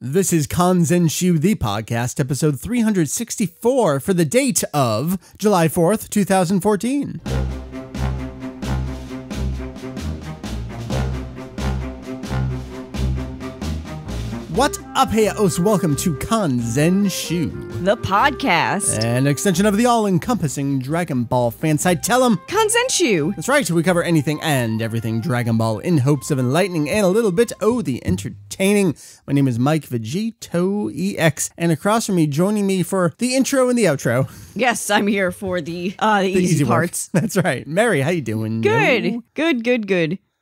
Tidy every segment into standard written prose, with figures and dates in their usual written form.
This is Kanzenshuu, the podcast, episode 364 for the date of July 4th, 2014. What up, hey-os? Welcome to Kanzenshuu, the podcast, an extension of the all-encompassing Dragon Ball fan site. Tell them Kanzenshuu. That's right, we cover anything and everything Dragon Ball in hopes of enlightening and a little bit, the entertaining. My name is Mike Vegito EX, and across from me, joining me for the intro and the outro. Yes, I'm here for the easy parts. That's right. Mary, how you doing? Good.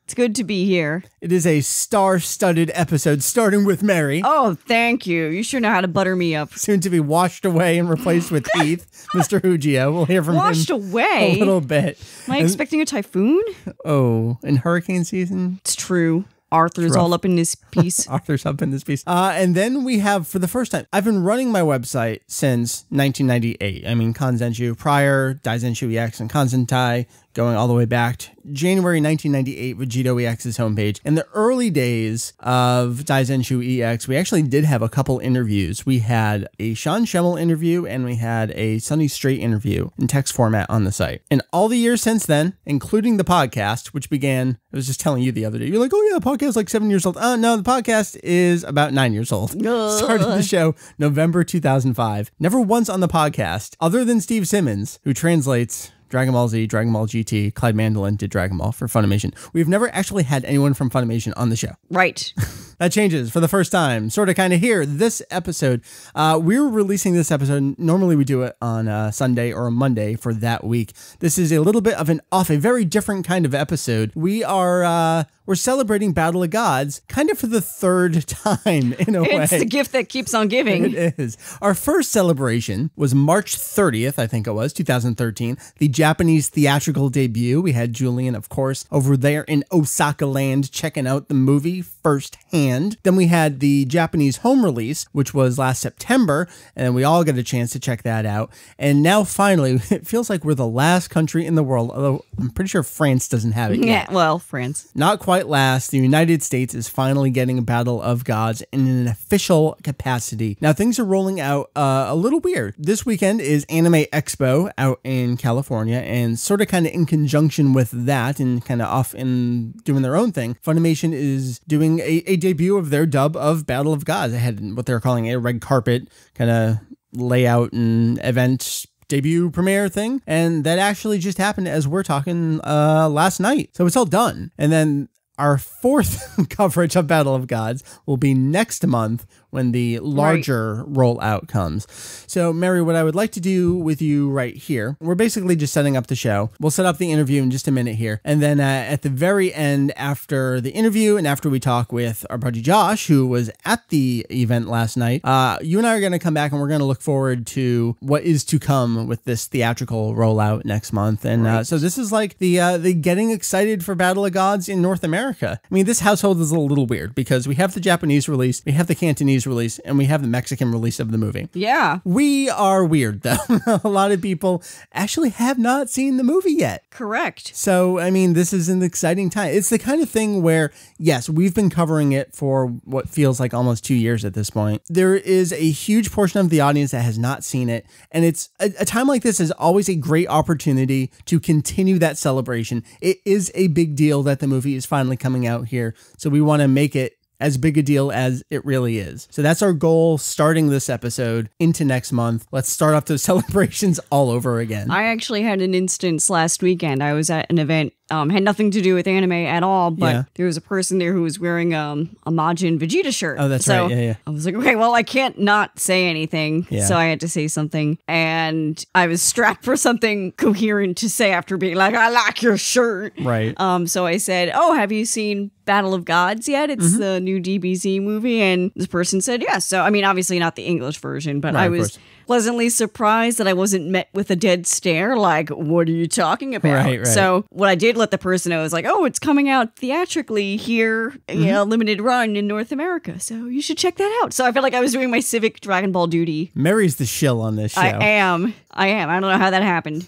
It's good to be here. It is a star-studded episode, starting with Mary. Oh, thank you. You sure know how to butter me up. Soon to be washed away and replaced with Heath, Mr. Hujio. We'll hear from him washed away? A little bit. Am I expecting a typhoon? Oh, in hurricane season? It's true. Arthur's all up in this piece. Arthur's up in this piece. And then we have, for the first time, I've been running my website since 1998. I mean, Kanzenshuu prior, Daizenshu EX, and Kanzentai, going all the way back to January 1998 with Vegito EX's homepage. In the early days of Daizenshu EX, we actually did have a couple interviews. We had a Sean Schemmel interview and we had a Sunny Straight interview in text format on the site. And all the years since then, including the podcast, which began, I was just telling you the other day, you're like, oh yeah, the podcast is like 7 years old. No, the podcast is about 9 years old. Started the show November 2005. Never once on the podcast, other than Steve Simmons, who translates Dragon Ball Z, Dragon Ball GT, Clyde Mandolin did Dragon Ball for Funimation. We've never actually had anyone from Funimation on the show. Right. That changes for the first time, sort of kind of here. This episode, we're releasing this episode. Normally we do it on a Sunday or a Monday for that week. This is a little bit of a very different kind of episode. We're celebrating Battle of Gods kind of for the third time in a way. It's the gift that keeps on giving. It is. Our first celebration was March 30th, I think it was, 2013, the Japanese theatrical debut. We had Julian, of course, over there in Osaka land checking out the movie firsthand. Then we had the Japanese home release, which was last September, and we all got a chance to check that out. And now finally, it feels like we're the last country in the world, although I'm pretty sure France doesn't have it yet. Yeah, well, France. Not quite last. The United States is finally getting Battle of Gods in an official capacity. Now, things are rolling out a little weird. This weekend is Anime Expo out in California, and sort of kind of in conjunction with that and kind of off in doing their own thing, Funimation is doing a debut of their dub of Battle of Gods. They had what they're calling a red carpet kind of layout and event debut premiere thing, and that actually just happened as we're talking last night. So it's all done. And then our fourth coverage of Battle of Gods will be next month when the larger rollout comes. So, Mary, what I would like to do with you right here, we're basically just setting up the show. We'll set up the interview in just a minute here. And then at the very end, after the interview and after we talk with our buddy Josh, who was at the event last night, you and I are going to come back and we're going to look forward to what is to come with this theatrical rollout next month. And so this is like the getting excited for Battle of Gods in North America. I mean, this household is a little weird because we have the Japanese release, we have the Cantonese release, and we have the Mexican release of the movie. Yeah. We are weird, though. A lot of people actually have not seen the movie yet. Correct. So, I mean, this is an exciting time. It's the kind of thing where, yes, we've been covering it for what feels like almost 2 years at this point. There is a huge portion of the audience that has not seen it, and it's a time like this is always a great opportunity to continue that celebration. It is a big deal that the movie is finally coming out here, so we want to make it as big a deal as it really is. So that's our goal starting this episode into next month. Let's start off those celebrations all over again. I actually had an instance last weekend. I was at an event, had nothing to do with anime at all, but there was a person there who was wearing a Majin Vegeta shirt. Oh, that's right. Yeah. I was like, okay, well, I can't not say anything. Yeah. So I had to say something. And I was strapped for something coherent to say after being like, I like your shirt. Right. So I said, oh, have you seen Battle of Gods yet? It's the new DBZ movie. And this person said, yes. So, I mean, obviously not the English version, but I was pleasantly surprised that I wasn't met with a dead stare, like, what are you talking about? Right. So what I did let the person know is like, oh, it's coming out theatrically here, limited run in North America, so you should check that out. So I felt like I was doing my civic Dragon Ball duty. Mary's the shill on this show. I am. I don't know how that happened.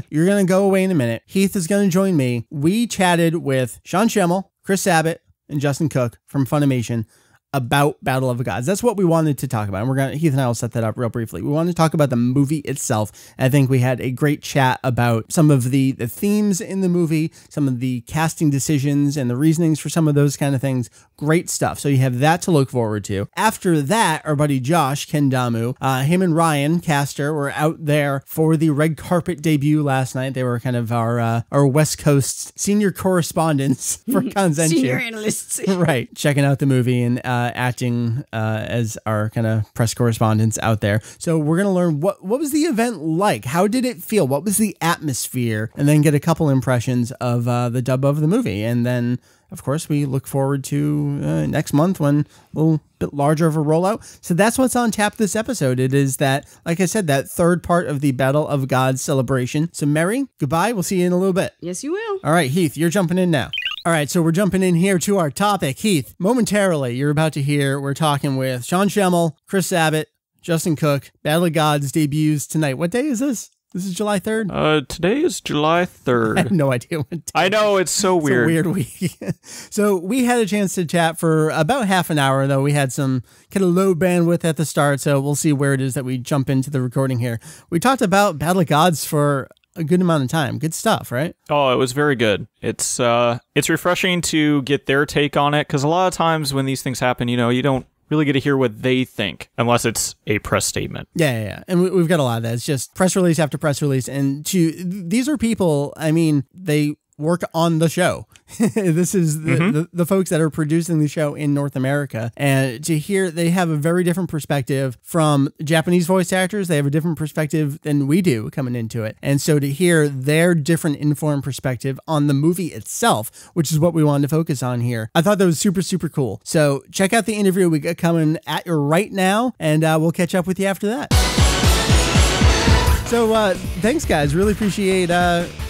You're going to go away in a minute. Heath is going to join me. We chatted with Sean Schemmel, Chris Sabat, and Justin Cook from Funimation about Battle of the Gods. That's what we wanted to talk about. And Heath and I will set that up real briefly. We want to talk about the movie itself. I think we had a great chat about some of the themes in the movie, some of the casting decisions and the reasonings for some of those kind of things. Great stuff. So you have that to look forward to. After that, our buddy Josh Kendamu, him and Ryan Caster were out there for the red carpet debut last night. They were kind of our West Coast senior correspondents for Kanzenshuu. Senior analysts. Right. Checking out the movie and acting as our kind of press correspondents out there. So we're going to learn what was the event like? How did it feel? What was the atmosphere? And then get a couple impressions of the dub of the movie. And then, of course, we look forward to next month when a little bit larger of a rollout. So that's what's on tap this episode. It is that, like I said, that third part of the Battle of Gods celebration. So Mary, goodbye. We'll see you in a little bit. Yes, you will. All right, Heath, you're jumping in now. All right, so we're jumping in here to our topic. Heath, momentarily, you're about to hear, we're talking with Sean Schemmel, Chris Sabat, Justin Cook. Battle of Gods debuts tonight. What day is this? This is July 3rd? Today is July 3rd. I have no idea what day. I know, it's so weird. It's a weird week. So we had a chance to chat for about half an hour, though. We had some kind of low bandwidth at the start, so we'll see where it is that we jump into the recording here. We talked about Battle of Gods for a good amount of time. Good stuff, right? Oh, it was very good. It's refreshing to get their take on it, because a lot of times when these things happen, you don't really get to hear what they think unless it's a press statement. Yeah. And we've got a lot of that. It's just press release after press release. And these are people, I mean, they work on the show. This is the folks that are producing the show in North America. And to hear they have a very different perspective from Japanese voice actors. They have a different perspective than we do coming into it. And so to hear their different informed perspective on the movie itself, which is what we wanted to focus on here, I thought that was super, super cool. So check out the interview we got coming at you right now, and we'll catch up with you after that. So thanks, guys. Really appreciate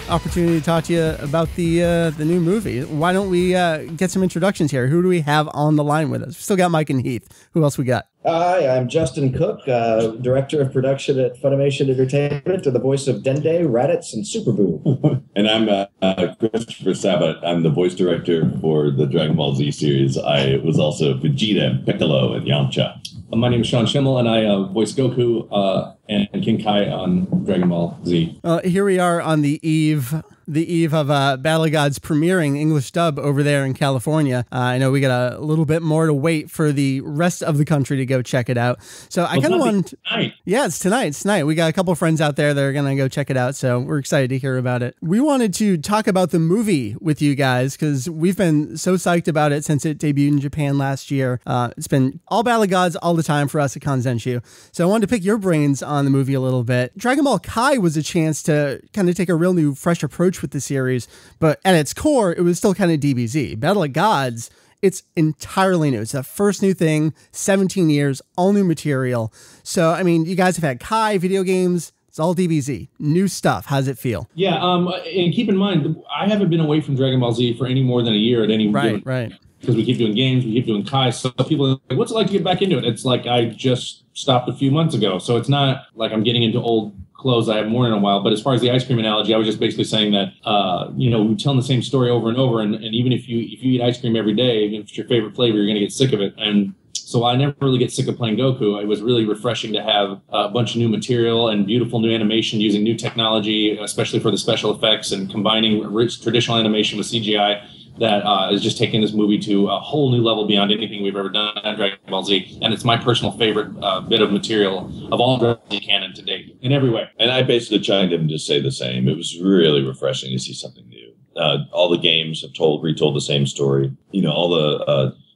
opportunity to talk to you about the new movie. Why don't we get some introductions here? Who do we have on the line with us? We still got Mike and Heath. Who else we got? Hi, I'm Justin Cook, Director of Production at FUNimation Entertainment, and the voice of Dende, Raditz, and Super Boo. And I'm Christopher Sabat. I'm the voice director for the Dragon Ball Z series. I was also Vegeta, Piccolo, and Yamcha. My name is Sean Schemmel, and I voice Goku and King Kai on Dragon Ball Z. Here we are on the eve of Battle of Gods premiering English dub over there in California. I know we got a little bit more to wait for the rest of the country to go check it out. So I kind of want tonight. Yeah, it's tonight. We got a couple of friends out there that are going to go check it out. So we're excited to hear about it. We wanted to talk about the movie with you guys because we've been so psyched about it since it debuted in Japan last year. It's been all Battle of Gods all the time for us at Kanzenshuu. So I wanted to pick your brains on the movie a little bit. Dragon Ball Kai was a chance to kind of take a real new, fresh approach with the series, but at its core, it was still kind of DBZ. Battle of Gods, it's entirely new. It's the first new thing, 17 years, all new material. So, I mean, you guys have had Kai, video games, it's all DBZ. New stuff. How does it feel? Yeah, and keep in mind, I haven't been away from Dragon Ball Z for any more than a year at any given. Right. Because we keep doing games, we keep doing Kai, so people are like, what's it like to get back into it? It's like I just stopped a few months ago, so it's not like I'm getting into old clothes I haven't worn in a while. But as far as the ice cream analogy, I was just basically saying that, we're telling the same story over and over, and even if you eat ice cream every day, if it's your favorite flavor, you're going to get sick of it. And so I never really get sick of playing Goku. It was really refreshing to have a bunch of new material and beautiful new animation using new technology, especially for the special effects, and combining rich traditional animation with CGI. That is just taking this movie to a whole new level beyond anything we've ever done on Dragon Ball Z. And it's my personal favorite bit of material of all Dragon Ball Z canon to date, in every way. And I basically chimed in to say the same. It was really refreshing to see something new. All the games have retold the same story. All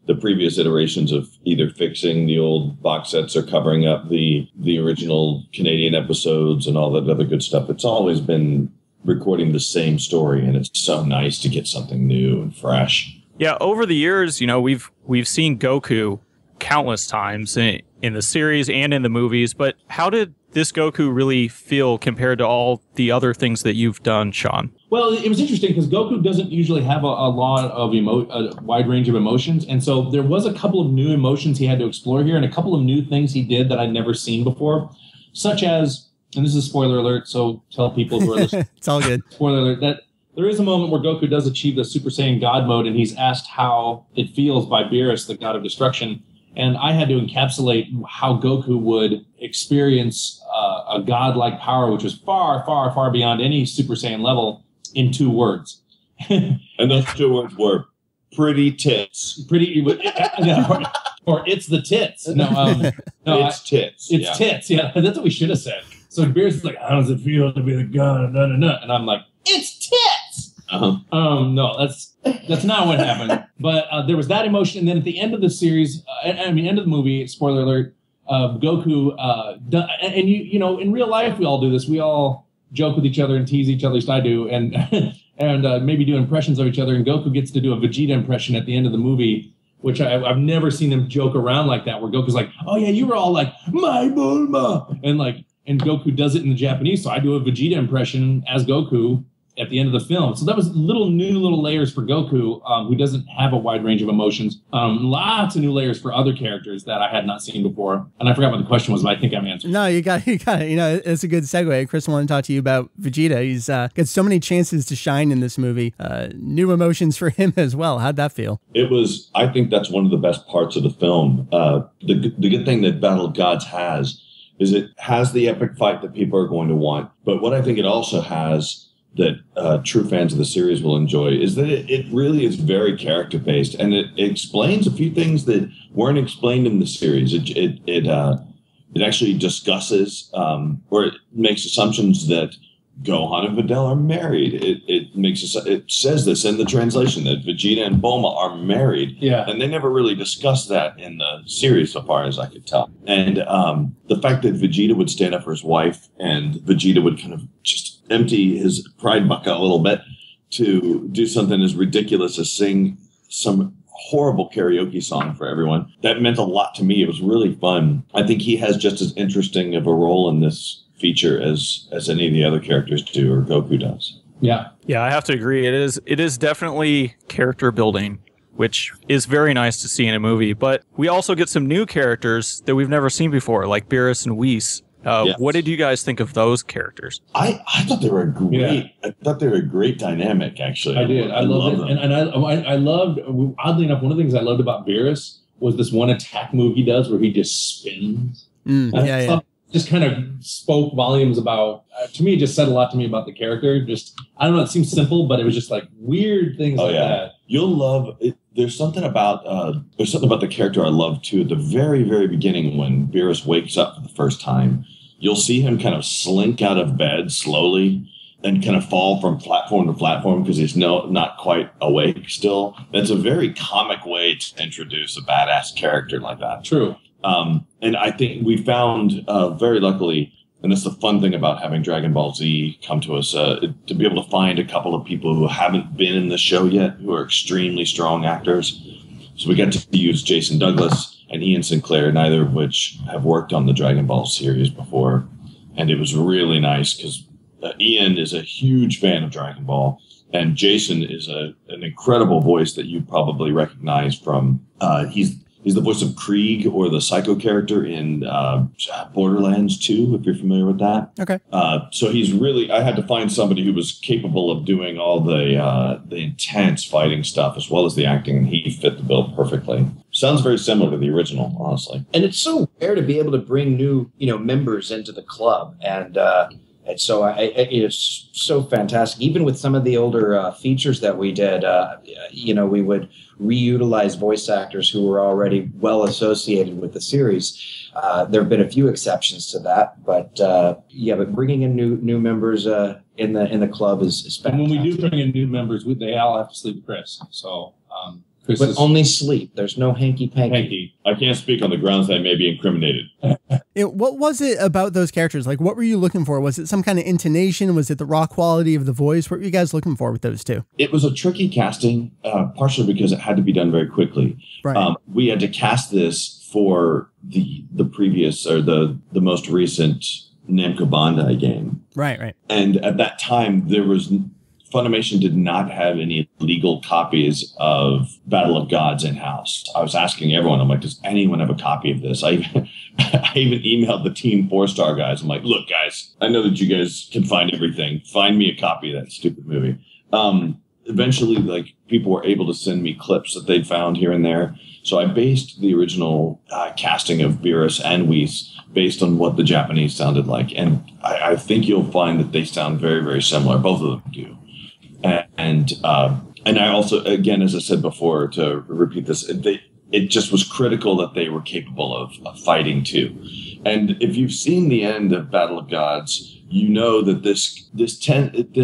the previous iterations of either fixing the old box sets or covering up the original Canadian episodes and all that other good stuff. It's always been recording the same story, and it's so nice to get something new and fresh. Yeah, over the years, we've seen Goku countless times in the series and in the movies, but how did this Goku really feel compared to all the other things that you've done, Sean? Well, it was interesting because Goku doesn't usually have a lot of a wide range of emotions, and so there was a couple of new emotions he had to explore here, and a couple of new things he did that I'd never seen before, such as, and this is a spoiler alert, so tell people who are listening. It's all good. Spoiler alert, that there is a moment where Goku does achieve the Super Saiyan God mode, and he's asked how it feels by Beerus, the god of destruction. And I had to encapsulate how Goku would experience a godlike power, which was far, far, far beyond any Super Saiyan level, in 2 words. And those 2 words were pretty tits. Or it's the tits. No, it's tits. It's tits. Yeah, that's what we should have said. So Beerus is like, how does it feel to be the god? And I'm like, it's tits. No, that's not what happened. But there was that emotion, and then at the end of the series, end of the movie, spoiler alert, Goku, and you know, in real life we all do this. We all joke with each other and tease each other, at least I do, and maybe do impressions of each other. And Goku gets to do a Vegeta impression at the end of the movie, which I've never seen them joke around like that. Where Goku's like, "Oh yeah, you were all like my Bulma," and Goku does it in the Japanese, so I do a Vegeta impression as Goku at the end of the film. So that was new layers for Goku, who doesn't have a wide range of emotions. Lots of new layers for other characters that I had not seen before. And I forgot what the question was, but I think I'm answering. No, you got it. You know, it's a good segue. Chris, I want to talk to you about Vegeta. He's got so many chances to shine in this movie. New emotions for him as well. How'd that feel? I think that's one of the best parts of the film. The good thing that Battle of Gods has is it has the epic fight that people are going to want. But what I think it also has that true fans of the series will enjoy is that it really is very character based, and it explains a few things that weren't explained in the series. It actually discusses or it makes assumptions that Gohan and Videl are married. It says this in the translation that Vegeta and Bulma are married. Yeah, and they never really discussed that in the series, so far as I could tell. And the fact that Vegeta would stand up for his wife, and Vegeta would kind of just empty his pride bucket a little bit to do something as ridiculous as sing some horrible karaoke song for everyone. That meant a lot to me. It was really fun. I think he has just as interesting of a role in this feature as any of the other characters do, or Goku does. Yeah. Yeah, I have to agree. It is definitely character building, which is very nice to see in a movie. But we also get some new characters that we've never seen before, like Beerus and Whis. Yes. What did you guys think of those characters? I thought they were great. Yeah. I thought they were a great dynamic, actually. I did. I loved it. And I loved, oddly enough, one of the things I loved about Beerus was this one attack move he does where he just spins. Just kind of spoke volumes about, to me, it just said a lot to me about the character. Just, I don't know, it seems simple, but it was just like weird things that. You'll love it. There's something about the character I love too. At the very, very beginning, when Beerus wakes up for the first time, you'll see him kind of slink out of bed slowly and kind of fall from platform to platform because he's not quite awake still. That's a very comic way to introduce a badass character like that. True. And I think we found, very luckily, and that's the fun thing about having Dragon Ball Z come to us, to be able to find a couple of people who haven't been in the show yet, who are extremely strong actors. So we got to use Jason Douglas and Ian Sinclair, neither of which have worked on the Dragon Ball series before. And it was really nice because Ian is a huge fan of Dragon Ball, and Jason is an incredible voice that you probably recognize from, he's the voice of Krieg, or the Psycho character in Borderlands 2, if you're familiar with that. Okay. So he's really, I had to find somebody who was capable of doing all the intense fighting stuff as well as the acting, and he fit the bill perfectly. Sounds very similar to the original, honestly. And it's so rare to be able to bring new, members into the club, and so it's so fantastic. Even with some of the older features that we did, we would reutilize voice actors who were already well associated with the series. There have been a few exceptions to that, but bringing in new members in the club is fantastic. And when we do bring in new members, they all have to sleep with Chris. So. But only sleep. There's no hanky-panky. I can't speak on the grounds that I may be incriminated. What was it about those characters? Like, what were you looking for? Was it some kind of intonation? Was it the raw quality of the voice? What were you guys looking for with those two? It was a tricky casting, partially because it had to be done very quickly. Right. We had to cast this for the previous, or the most recent Namco Bandai game. Right. And at that time, FUNimation did not have any legal copies of Battle of Gods in-house. I was asking everyone, I'm like, does anyone have a copy of this? I even emailed the Team 4-Star guys. I'm like, look, guys, I know that you guys can find everything. Find me a copy of that stupid movie. Eventually, people were able to send me clips that they'd found here and there. So I based the original casting of Beerus and Whis based on what the Japanese sounded like. And I think you'll find that they sound very, very similar. Both of them do. And I also, again, as I said before, to repeat this, it just was critical that they were capable of fighting too. And if you've seen the end of Battle of Gods, you know that this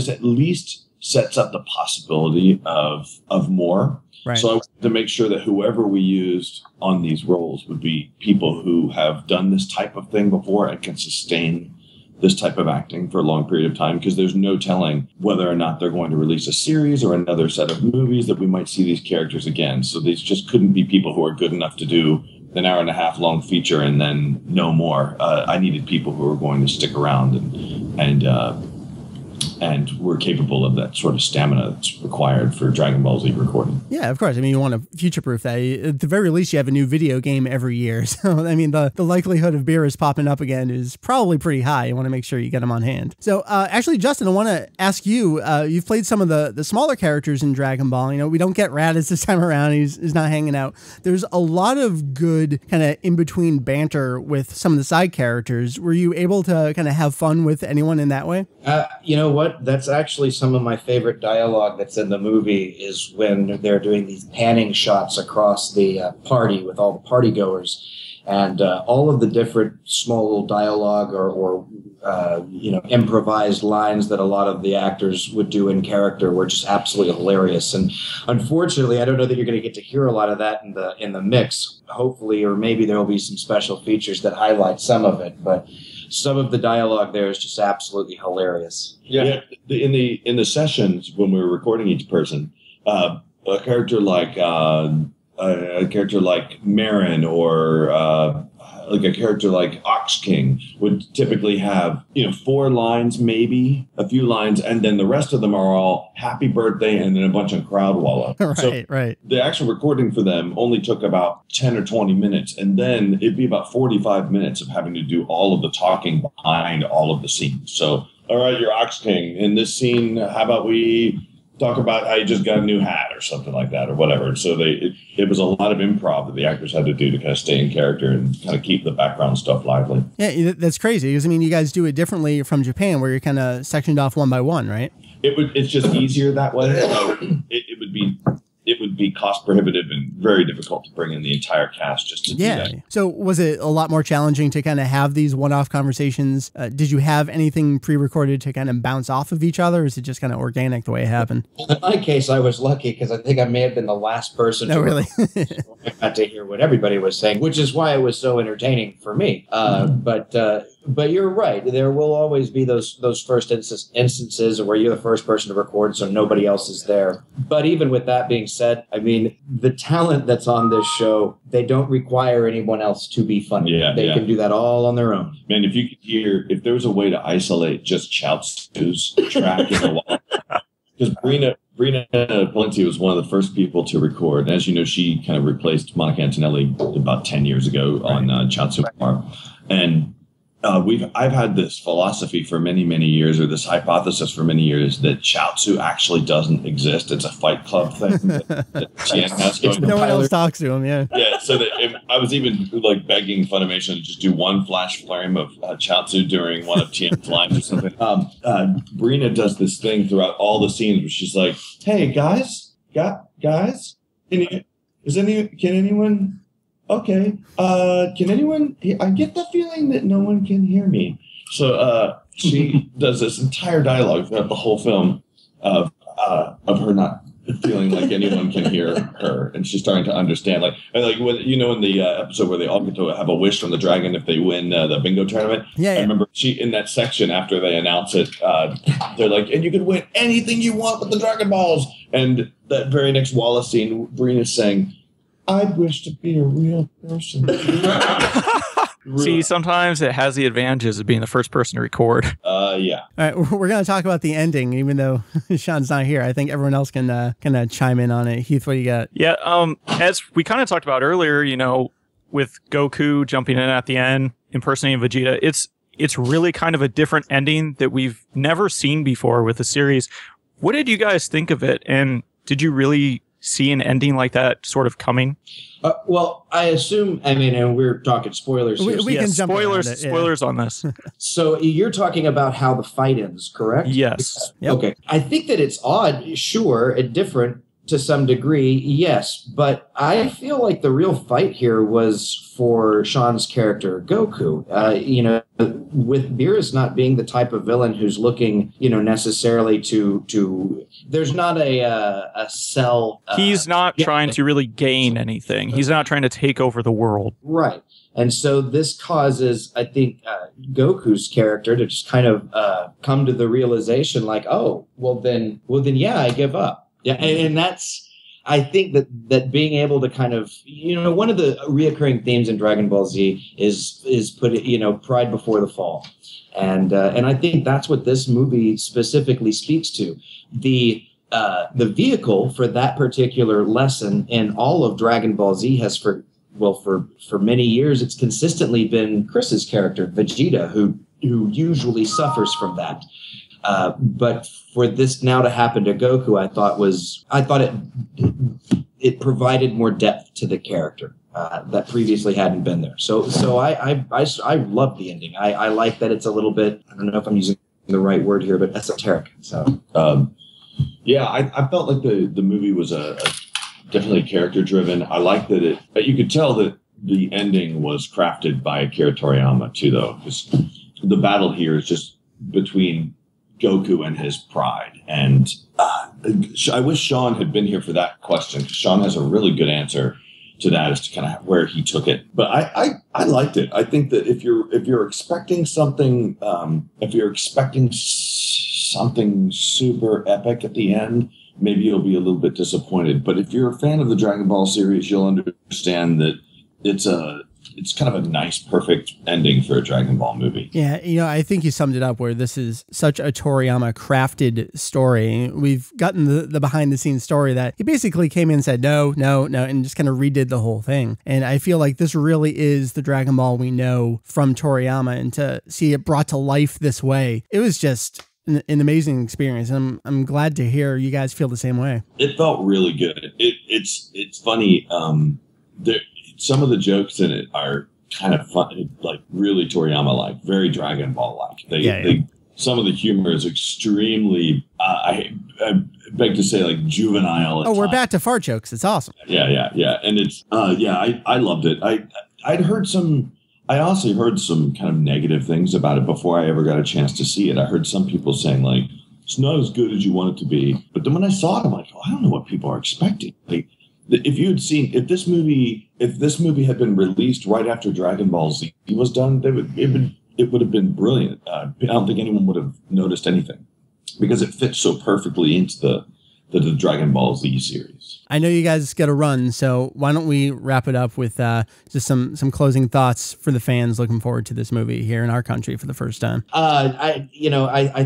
at least sets up the possibility of more. Right. So I wanted to make sure that whoever we used on these roles would be people who have done this type of thing before and can sustain this type of acting for a long period of time, because there's no telling whether or not they're going to release a series or another set of movies that we might see these characters again. So these just couldn't be people who are good enough to do an hour and a half long feature and then no more. I needed people who were going to stick around and were capable of that sort of stamina that's required for Dragon Ball Z recording. Yeah, of course. I mean, you want to future-proof that. At the very least, you have a new video game every year. So, I mean, the likelihood of Beerus popping up again is probably pretty high. You want to make sure you get them on hand. So, actually, Justin, I want to ask you, you've played some of the smaller characters in Dragon Ball. You know, we don't get Raditz this time around. He's not hanging out. There's a lot of good kind of in-between banter with some of the side characters. Were you able to kind of have fun with anyone in that way? You know what? That's actually some of my favorite dialogue that's in the movie, is when they're doing these panning shots across the party with all the party goers, and all of the different small little dialogue or improvised lines that a lot of the actors would do in character were just absolutely hilarious. And unfortunately, I don't know that you're going to get to hear a lot of that in the mix. Hopefully, or maybe there will be some special features that highlight some of it, but some of the dialogue there is just absolutely hilarious. Yeah. In the sessions when we were recording each person, a character like Marin or like a character like Ox King would typically have 4 lines, maybe a few lines, and then the rest of them are all happy birthday and then a bunch of crowd walla. Right. The actual recording for them only took about 10 or 20 minutes, and then it'd be about 45 minutes of having to do all of the talking behind all of the scenes. So, all right, you're Ox King. In this scene, how about we talk about how you just got a new hat or something like that or whatever. So it was a lot of improv that the actors had to do to kind of stay in character and kind of keep the background stuff lively. Yeah, that's crazy, because I mean, you guys do it differently from Japan, where you're kind of sectioned off one by one, right? It's just easier that way. So it would be cost prohibitive and very difficult to bring in the entire cast just to do that. So was it a lot more challenging to kind of have these one-off conversations? Did you have anything pre-recorded to kind of bounce off of each other, or is it just kind of organic the way it happened? In my case, I was lucky because I think I may have been the last person really? I got to hear what everybody was saying, which is why it was so entertaining for me. But you're right. There will always be those first instances where you're the first person to record, so nobody else is there. But even with that being said, I mean, the talent that's on this show, they don't require anyone else to be funny. They can do that all on their own. Man, if you could hear, if there was a way to isolate just Chaozu's track in the wall, because Brina Palencia was one of the first people to record. And as you know, she kind of replaced Monica Antonelli about 10 years ago on Chaozu War. And I've had this philosophy for many, many years, or this hypothesis for many years, that Chaozu actually doesn't exist. It's a Fight Club thing that Tien has going. No one else talks to him, Yeah, so I was even like begging Funimation to just do one flash frame of Chaozu during one of Tien's lines or something. Brina does this thing throughout all the scenes where she's like, "Hey guys, can anyone? Okay. Can anyone? I get the feeling that no one can hear me." So she does this entire dialogue throughout the whole film of her not feeling like anyone can hear her, and she's starting to understand. When in the episode where they all get to have a wish from the dragon if they win the bingo tournament. Yeah. I remember she in that section after they announce it, they're like, "And you can win anything you want with the Dragon Balls." And that very next Wallace scene, Brina's saying, "I'd wish to be a real person." See, sometimes it has the advantages of being the first person to record. Yeah. All right, we're going to talk about the ending, even though Sean's not here. I think everyone else can chime in on it. Heath, what do you got? Yeah, as we kind of talked about earlier, with Goku jumping in at the end, impersonating Vegeta, it's really kind of a different ending that we've never seen before with the series. What did you guys think of it? And did you really see an ending like that sort of coming? Well, I assume, and we're talking spoilers here. We can jump spoilers, around it, yeah. spoilers on this. So you're talking about how the fight ends, correct? Yes. Yep. Okay. I think that it's odd, sure, and different to some degree, yes. But I feel like the real fight here was for Sean's character, Goku. With Beerus not being the type of villain who's looking, necessarily to there's not a cell. He's not trying to really gain anything. He's not trying to take over the world. Right. And so this causes, I think, Goku's character to just kind of come to the realization like, oh, well then, yeah, I give up. Yeah. And that's, I think that being able to kind of, one of the reoccurring themes in Dragon Ball Z is put it, pride before the fall. And I think that's what this movie specifically speaks to. The vehicle for that particular lesson in all of Dragon Ball Z has for many years, it's consistently been Chris's character, Vegeta, who usually suffers from that. But for this now to happen to Goku, I thought it provided more depth to the character that previously hadn't been there. So I love the ending. I like that it's a little bit, I don't know if I'm using the right word here, but esoteric. So I felt like the movie was definitely character driven. I like that but you could tell that the ending was crafted by Akira Toriyama too, though, because the battle here is just between Goku and his pride. And I wish Sean had been here for that question, because Sean has a really good answer to that as to kind of where he took it. But I liked it. I think that if you're expecting something, something super epic at the end, maybe you'll be a little bit disappointed. But if you're a fan of the Dragon Ball series, you'll understand that it's kind of a nice, perfect ending for a Dragon Ball movie. Yeah, I think you summed it up where this is such a Toriyama crafted story. We've gotten the behind-the-scenes story that he basically came in and said, no, and just kind of redid the whole thing. And I feel like this really is the Dragon Ball we know from Toriyama, and to see it brought to life this way, it was just an amazing experience. And I'm glad to hear you guys feel the same way. It felt really good. It's funny. Some of the jokes in it are kind of fun, like really Toriyama-like, very Dragon Ball-like. Some of the humor is extremely, I beg to say, like juvenile. We're back to fart jokes. It's awesome. Yeah. And it's, I loved it. I also heard some kind of negative things about it before I ever got a chance to see it. I heard some people saying like, it's not as good as you want it to be. But then when I saw it, I'm like, I don't know what people are expecting. Like, if this movie had been released right after Dragon Ball Z was done, it would have been brilliant. I don't think anyone would have noticed anything because it fits so perfectly into the Dragon Ball Z series. I know you guys got to run, so why don't we wrap it up with just some closing thoughts for the fans looking forward to this movie here in our country for the first time. I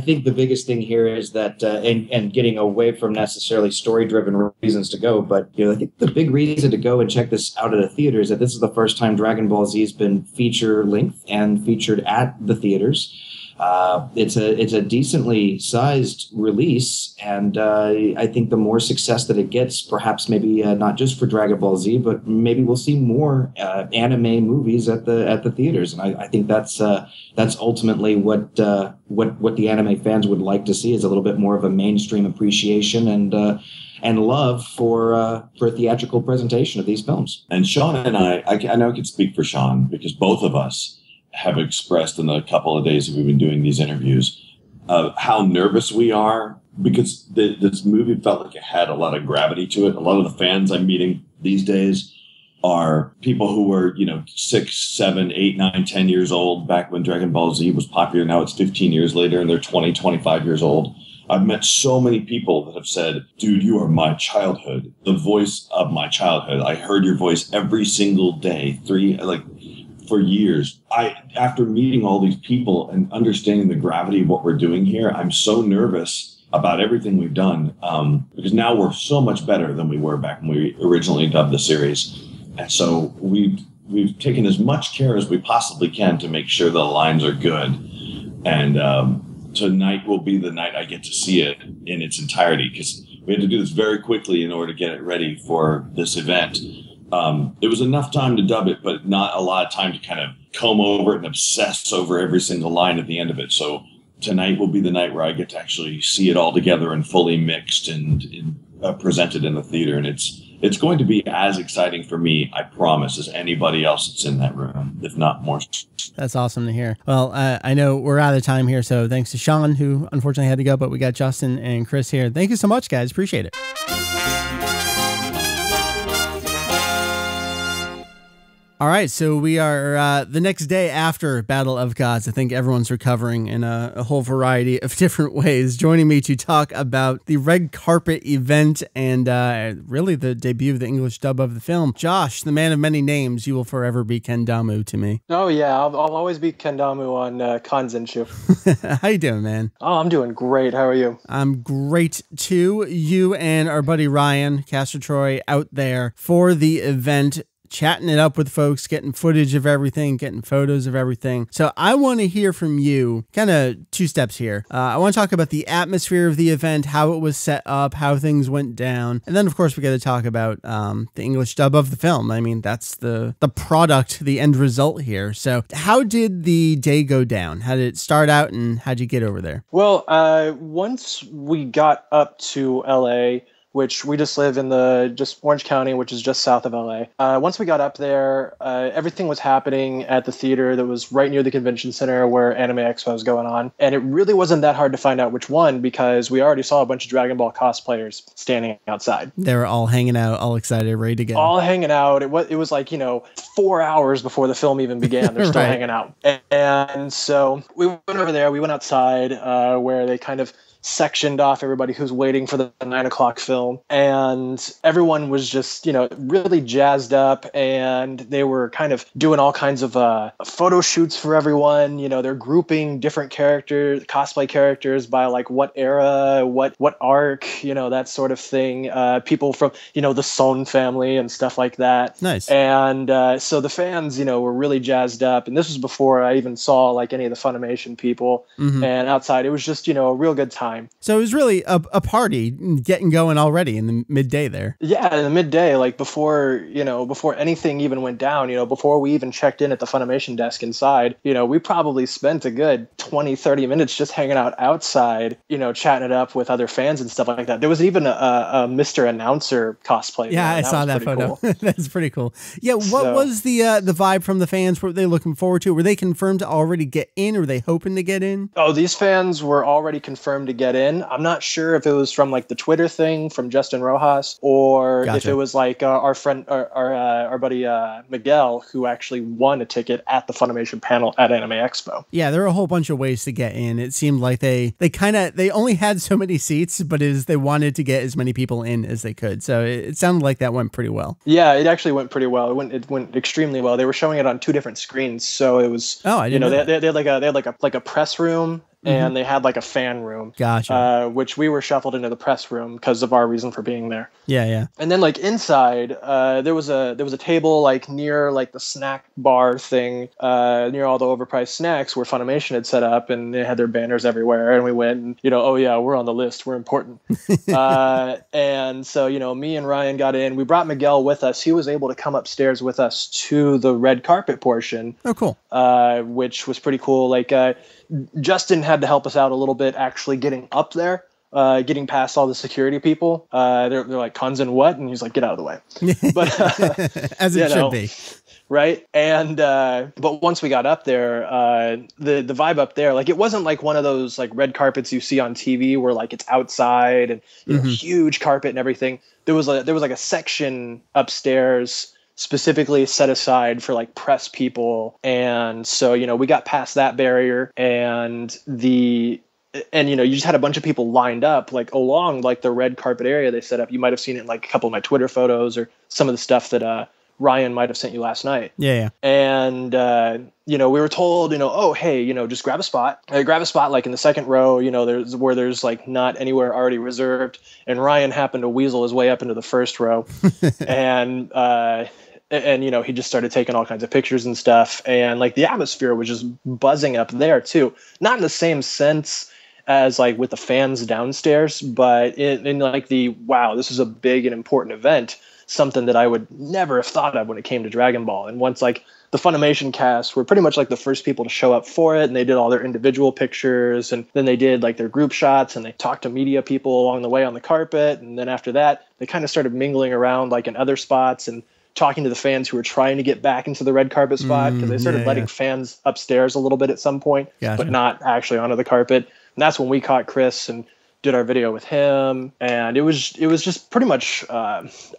think the biggest thing here is that and getting away from necessarily story-driven reasons to go, but I think the big reason to go and check this out at a theater is that this is the first time Dragon Ball Z has been feature length and featured at the theaters. It's a decently sized release, and I think the more success that it gets, perhaps maybe not just for Dragon Ball Z, but maybe we'll see more anime movies at the theaters. And I think that's ultimately what the anime fans would like to see, is a little bit more of a mainstream appreciation and love for a theatrical presentation of these films. And Sean and I know I can speak for Sean, because both of us have expressed in the couple of days that we've been doing these interviews how nervous we are, because this movie felt like it had a lot of gravity to it. A lot of the fans I'm meeting these days are people who were 6, 7, 8, 9, 10 years old back when Dragon Ball Z was popular. Now it's 15 years later and they're 20, 25 years old. I've met so many people that have said, dude, you are my childhood, the voice of my childhood. I heard your voice every single day, for years. After meeting all these people and understanding the gravity of what we're doing here, I'm so nervous about everything we've done, because now we're so much better than we were back when we originally dubbed the series. And so we've taken as much care as we possibly can to make sure the lines are good. And tonight will be the night I get to see it in its entirety, because We had to do this very quickly in order to get it ready for this event. It was enough time to dub it, but not a lot of time to kind of comb over it and obsess over every single line at the end of it. So tonight will be the night where I get to actually see it all together and fully mixed and presented in the theater. And it's going to be as exciting for me, I promise, as anybody else that's in that room, if not more. That's awesome to hear. Well, I know we're out of time here, so thanks to Sean, who unfortunately had to go, but we got Justin and Chris here. Thank you so much, guys. Appreciate it. All right, so we are the next day after Battle of Gods. I think everyone's recovering in a whole variety of different ways. Joining me to talk about the red carpet event and really the debut of the English dub of the film, Josh, the man of many names. You will forever be Kendamu to me. Oh yeah, I'll always be Kendamu on Kanzenshuu. How you doing, man? Oh, I'm doing great. How are you? I'm great too. You and our buddy Ryan Castor Troy out there for the event, chatting it up with folks, getting footage of everything, getting photos of everything. So I want to hear from you, kind of two steps here. I want to talk about the atmosphere of the event, how it was set up, how things went down. And then, of course, we got to talk about the English dub of the film. I mean, that's the product, the end result here. So how did the day go down? How did it start out and how'd you get over there? Well, once we got up to LA, which we just live in just Orange County, which is just south of LA. Once we got up there, everything was happening at the theater that was right near the convention center where Anime Expo was going on. And it really wasn't that hard to find out which one because we already saw a bunch of Dragon Ball cosplayers standing outside. They were all hanging out, all excited, ready to go. All hanging out. It was like, 4 hours before the film even began. They're still hanging out. And so we went over there. We went outside where they kind of sectioned off everybody who's waiting for the 9 o'clock film, and everyone was just really jazzed up, and they were kind of doing all kinds of photo shoots for everyone. They're grouping different cosplay characters by like what era, what arc, that sort of thing. People from the Son family and stuff like that. Nice. And so the fans were really jazzed up, and this was before I even saw like any of the Funimation people. Mm-hmm. And outside it was just a real good time. So it was really a party getting going already in the midday there. Yeah, in the midday, like before anything even went down, before we even checked in at the Funimation desk inside, we probably spent a good 20, 30 minutes just hanging out outside, chatting it up with other fans and stuff like that. There was even a Mr. Announcer cosplay. Yeah, I saw that photo. Cool. That's pretty cool. Yeah, what was the vibe from the fans? What were they looking forward to? Were they confirmed to already get in? Or were they hoping to get in? Oh, these fans were already confirmed to get in. I'm not sure if it was from like the Twitter thing from Justin Rojas or if it was like our friend, our buddy Miguel, who actually won a ticket at the Funimation panel at Anime Expo. Yeah, there were a whole bunch of ways to get in. It seemed like they only had so many seats, but they wanted to get as many people in as they could. So it sounded like that went pretty well. Yeah, it actually went pretty well. It went extremely well. They were showing it on 2 different screens, so it was. Oh, I didn't know they had like a press room. And they had like a fan room, gotcha. Which we were shuffled into the press room because of our reason for being there. Yeah. And then like inside, there was a table like near like the snack bar thing, near all the overpriced snacks where Funimation had set up, and they had their banners everywhere. And we went, and oh yeah, we're on the list, we're important. And so me and Ryan got in. We brought Miguel with us. He was able to come upstairs with us to the red carpet portion. Oh, cool. Which was pretty cool. Like. Justin had to help us out a little bit actually getting up there, getting past all the security people. They're like, Kanzen what? And he's like, get out of the way. But as it should be. Right. And but once we got up there, the vibe up there, like it wasn't like one of those like red carpets you see on TV where like it's outside and huge carpet and everything. There was like a section upstairs specifically set aside for like press people. And so, we got past that barrier and you just had a bunch of people lined up like along like the red carpet area they set up. You might have seen it in like a couple of my Twitter photos or some of the stuff that Ryan might have sent you last night. Yeah. And, we were told, oh, hey, just grab a spot. Grab a spot like in the second row, there's like not anywhere already reserved. And Ryan happened to weasel his way up into the first row. And he just started taking all kinds of pictures and stuff. And like the atmosphere was just buzzing up there too. Not in the same sense as like with the fans downstairs, but in like the, wow, this is a big and important event, something that I would never have thought of when it came to Dragon Ball. And once like the Funimation cast were pretty much like the first people to show up for it, and they did all their individual pictures, and then they did like their group shots, and they talked to media people along the way on the carpet. And then after that, they kind of started mingling around like in other spots and talking to the fans who were trying to get back into the red carpet spot, because they started letting fans upstairs a little bit at some point, but not actually onto the carpet. And that's when we caught Chris and did our video with him, and it was just pretty much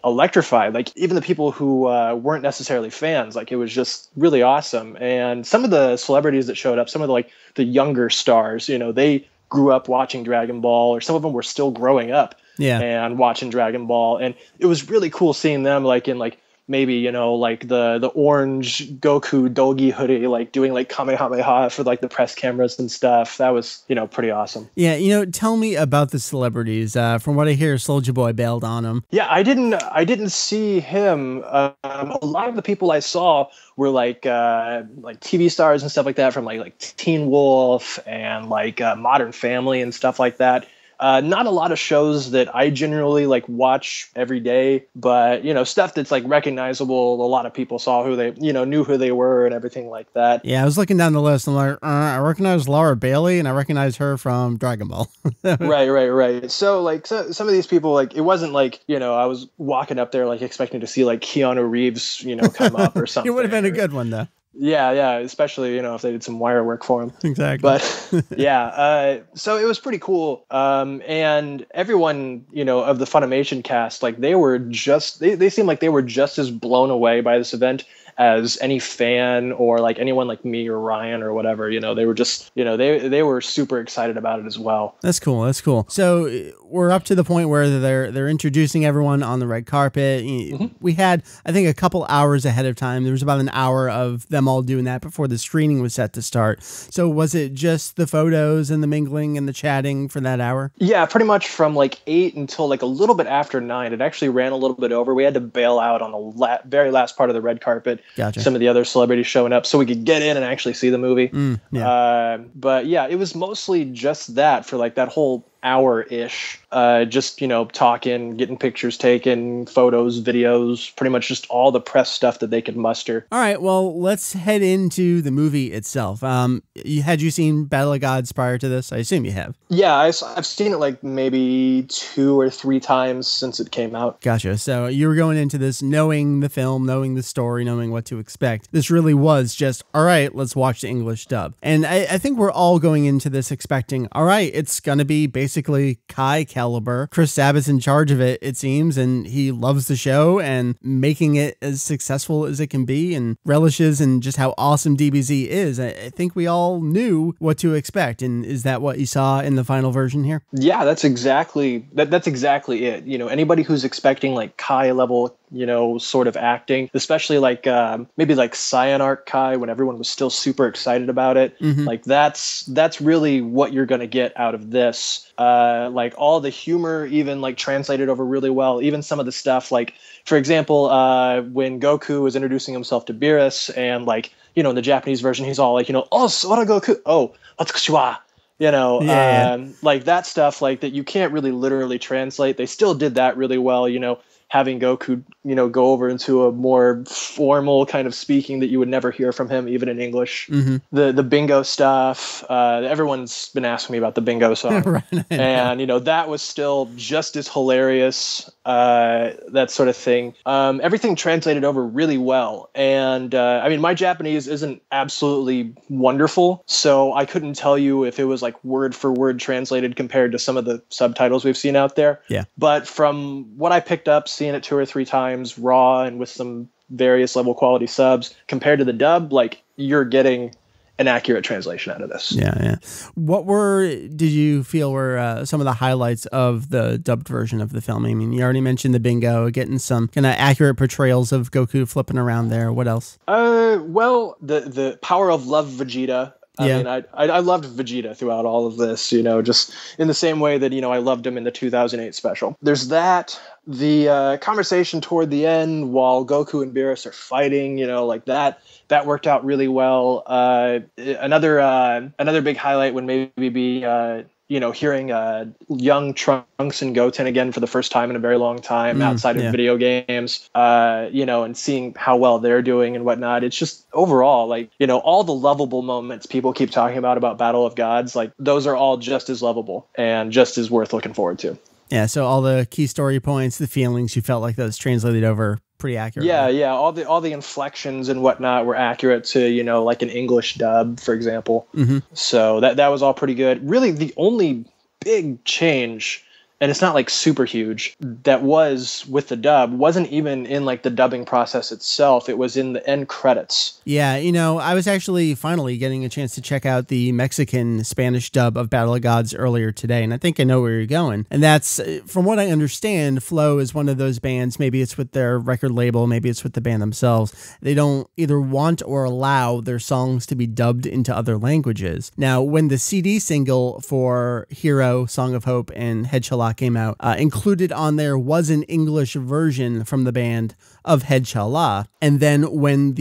electrified. Like even the people who weren't necessarily fans, like it was just really awesome. And some of the celebrities that showed up, some of the younger stars, you know, they grew up watching Dragon Ball, or some of them were still growing up and watching Dragon Ball, and it was really cool seeing them like in like maybe, you know, like the orange Goku Dogi hoodie, like doing like Kamehameha for like the press cameras and stuff. That was, you know, pretty awesome. Yeah, you know, tell me about the celebrities. From what I hear, Soulja Boy bailed on him. Yeah, I didn't see him. A lot of the people I saw were like TV stars and stuff like that, from like Teen Wolf and like Modern Family and stuff like that. Not a lot of shows that I generally like watch every day, but you know, stuff that's like recognizable. A lot of people saw who they, you know, knew who they were and everything like that. Yeah, I was looking down the list. I'm like, I recognize Laura Bailey, and I recognize her from Dragon Ball. Right. So like some of these people, like it wasn't like, you know, I was walking up there like expecting to see like Keanu Reeves, you know, come up or something. It would have been a good one though. Yeah, especially, you know, if they did some wire work for him. Exactly. But yeah, so it was pretty cool. And everyone, you know, of the Funimation cast, like they seemed like they were just as blown away by this event as any fan or like anyone like me or Ryan or whatever. You know, they were just, you know, they were super excited about it as well. That's cool. So we're up to the point where they're introducing everyone on the red carpet. We had, I think, a couple hours ahead of time. There was about an hour of them all doing that before the screening was set to start. So was it just the photos and the mingling and the chatting for that hour? Yeah, pretty much from like 8 until like a little bit after 9. It actually ran a little bit over. We had to bail out on the very last part of the red carpet. Gotcha. Some of the other celebrities showing up so we could get in and actually see the movie. But yeah, it was mostly just that for like that whole hour-ish, just, you know, talking, getting pictures taken, photos, videos, pretty much just all the press stuff that they could muster. All right, well, let's head into the movie itself. Had you seen Battle of Gods prior to this? I assume you have. Yeah, I've seen it like maybe 2 or 3 times since it came out. Gotcha. So you were going into this knowing the film, knowing the story, knowing what to expect. This really was just, all right, let's watch the English dub. And I think we're all going into this expecting, all right, it's going to be basically Kai caliber. Chris Sabat's in charge of it, it seems, and he loves the show and making it as successful as it can be and relishes in just how awesome DBZ is. I think we all knew what to expect. And is that what you saw in the final version here? Yeah, that's exactly it. You know, anybody who's expecting like Kai level, you know, sort of acting, especially like maybe like Saiyan Arc Kai when everyone was still super excited about it. Like that's really what you're going to get out of this. Like all the humor even like translated over really well. Even some of the stuff like, for example, when Goku was introducing himself to Beerus, and like, you know, in the Japanese version, he's all like, you know, oh, Sora Goku, oh, watakushi wa. You know, like that stuff like that you can't really literally translate. They still did that really well, you know, having Goku, you know, go over into a more formal kind of speaking that you would never hear from him, even in English. The bingo stuff, everyone's been asking me about the bingo song. Right, and, you know, that was still just as hilarious, that sort of thing. Everything translated over really well. And, I mean, my Japanese isn't absolutely wonderful, so I couldn't tell you if it was like word for word translated compared to some of the subtitles we've seen out there. Yeah. But from what I picked up, seeing it 2 or 3 times raw and with some various level quality subs compared to the dub, like you're getting an accurate translation out of this. Yeah. What did you feel were some of the highlights of the dubbed version of the film? I mean, you already mentioned the bingo, getting some kind of accurate portrayals of Goku flipping around there. What else? Well, the power of love Vegeta. I mean, I loved Vegeta throughout all of this, you know, just in the same way that, you know, I loved him in the 2008 special. There's that. The conversation toward the end while Goku and Beerus are fighting, you know, like that worked out really well. Another big highlight would maybe be hearing young Trunks and Goten again for the first time in a very long time outside of video games, and seeing how well they're doing and whatnot. It's just overall, like, all the lovable moments people keep talking about Battle of Gods, like those are all just as lovable and just as worth looking forward to. Yeah, so all the key story points, the feelings, you felt like those translated over pretty accurately. Yeah. All the inflections and whatnot were accurate to, like an English dub, for example. So that was all pretty good. Really, the only big change, and it's not like super huge, that was with the dub wasn't even in like the dubbing process itself. It was in the end credits. Yeah, I was actually finally getting a chance to check out the Mexican Spanish dub of Battle of Gods earlier today, and I think I know where you're going. And that's, from what I understand, Flow is one of those bands, maybe it's with their record label, maybe it's with the band themselves. They don't either want or allow their songs to be dubbed into other languages. Now, when the CD single for Hero, Song of Hope, and Head Shala came out, included on there was an English version from the band of Head Shala. And then when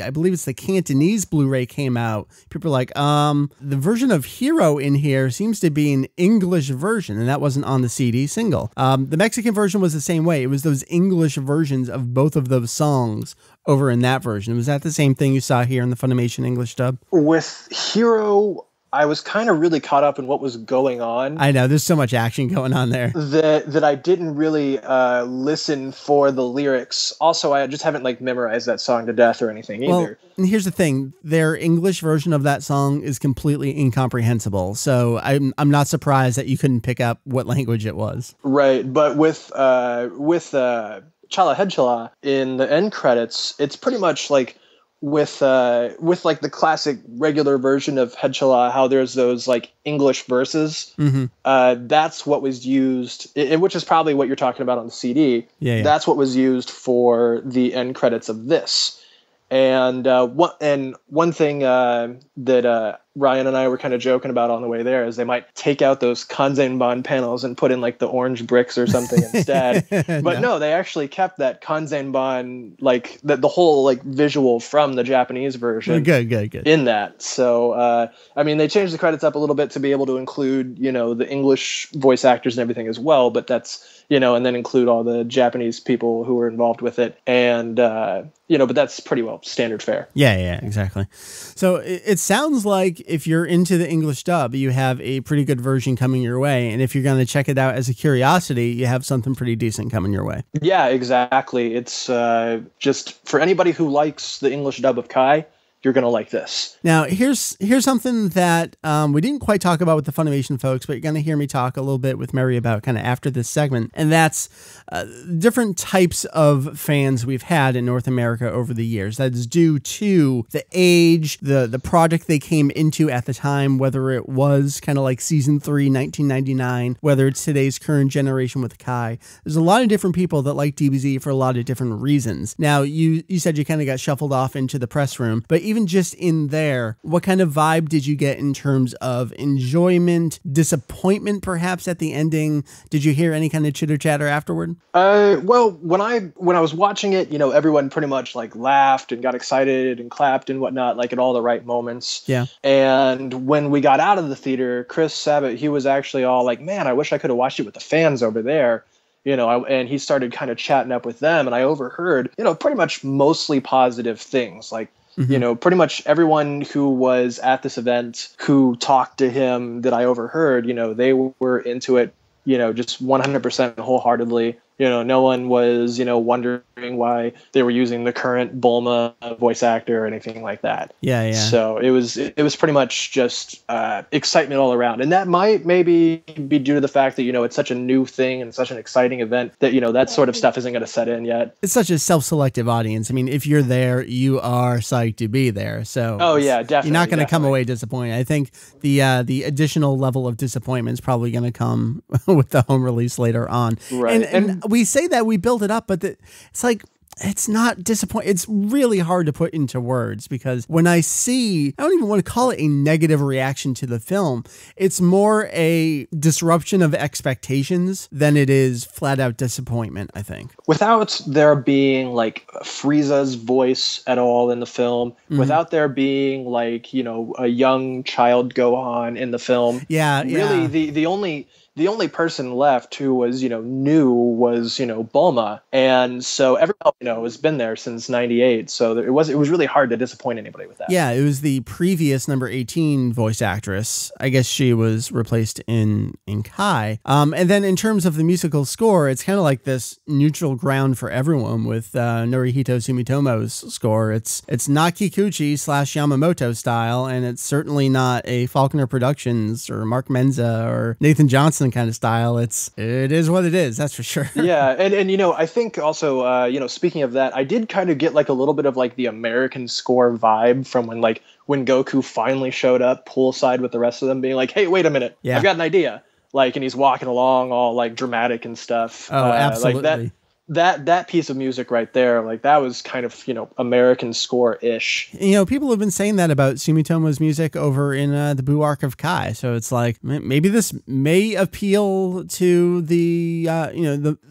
I believe it's the Cantonese Blu-ray came out, people were like, the version of Hero in here seems to be an English version, and that wasn't on the CD single. The Mexican version was the same way. It was those English versions of both of those songs over in that version. Was that the same thing you saw here in the Funimation English dub? With Hero, I was kind of really caught up in what was going on. I know, there's so much action going on there. That I didn't really listen for the lyrics. Also, I just haven't like memorized that song to death or anything either. Well, and here's the thing. Their English version of that song is completely incomprehensible. So I'm not surprised that you couldn't pick up what language it was. Right, but with Chala Head Chala in the end credits, it's pretty much like with like the classic regular version of Head Shala, how there's those like English verses. That's what was used, which is probably what you're talking about on the CD. Yeah. That's what was used for the end credits of this. And one thing that Ryan and I were kind of joking about on the way there is they might take out those Kanzenshuu panels and put in like the orange bricks or something instead. But no, they actually kept that Kanzenshuu, like the whole like visual from the Japanese version. Good. In that. So, they changed the credits up a little bit to be able to include, the English voice actors and everything as well. But that's, and then include all the Japanese people who were involved with it. And, but that's pretty well standard fare. Yeah, exactly. So it sounds like if you're into the English dub, you have a pretty good version coming your way. And if you're going to check it out as a curiosity, you have something pretty decent coming your way. Yeah, exactly. It's just for anybody who likes the English dub of Kai, you're going to like this. Now, here's something that we didn't quite talk about with the Funimation folks, but you're going to hear me talk a little bit with Mary about kind of after this segment. And that's different types of fans we've had in North America over the years. That's due to the age, the project they came into at the time, whether it was kind of like season 3, 1999, whether it's today's current generation with Kai. There's a lot of different people that like DBZ for a lot of different reasons. Now, you said you kind of got shuffled off into the press room, but even just in there, what kind of vibe did you get in terms of enjoyment, disappointment perhaps at the ending? Did you hear any kind of chitter chatter afterward? Well, when I was watching it, everyone pretty much like laughed and got excited and clapped and whatnot, like at all the right moments. Yeah. And when we got out of the theater, Chris Sabat, he was actually all like, man, I wish I could have watched it with the fans over there. And he started kind of chatting up with them, and I overheard, pretty much mostly positive things. Like, pretty much everyone who was at this event who talked to him that I overheard, they were into it, just 100% wholeheartedly. No one was, wondering why they were using the current Bulma voice actor or anything like that. Yeah. So it was pretty much just excitement all around. And that might maybe be due to the fact that, it's such a new thing and such an exciting event that, that sort of stuff isn't going to set in yet. It's such a self-selective audience. I mean, if you're there, you are psyched to be there. So oh yeah, definitely. You're not going to come away disappointed. I think the additional level of disappointment is probably going to come with the home release later on. Right. And we say that we build it up, but it's like, It's not disappointing. It's really hard to put into words because when I don't even want to call it a negative reaction to the film. It's more a disruption of expectations than it is flat out disappointment, I think. Without there being like Frieza's voice at all in the film, without there being like, a young child Gohan in the film. Yeah. Really, the only person left who was, new was, Bulma. And so everyone, has been there since 98. So it was really hard to disappoint anybody with that. Yeah, it was the previous number 18 voice actress. I guess she was replaced in Kai. And then in terms of the musical score, it's kind of like this neutral ground for everyone with Norihito Sumitomo's score. It's not Kikuchi / Yamamoto style, and it's certainly not a Faulkner Productions or Mark Menza or Nathan Johnson kind of style. It is what it is, that's for sure. Yeah, and I think also speaking of that, I did kind of get like a little bit of like the American score vibe from when Goku finally showed up poolside with the rest of them, being like, hey, wait a minute, I've got an idea. Like, and he's walking along all like dramatic and stuff. Oh, absolutely. Like that piece of music right there, like that was kind of, American score-ish. People have been saying that about Sumitomo's music over in the Buu arc of Kai. So it's like, maybe this may appeal to the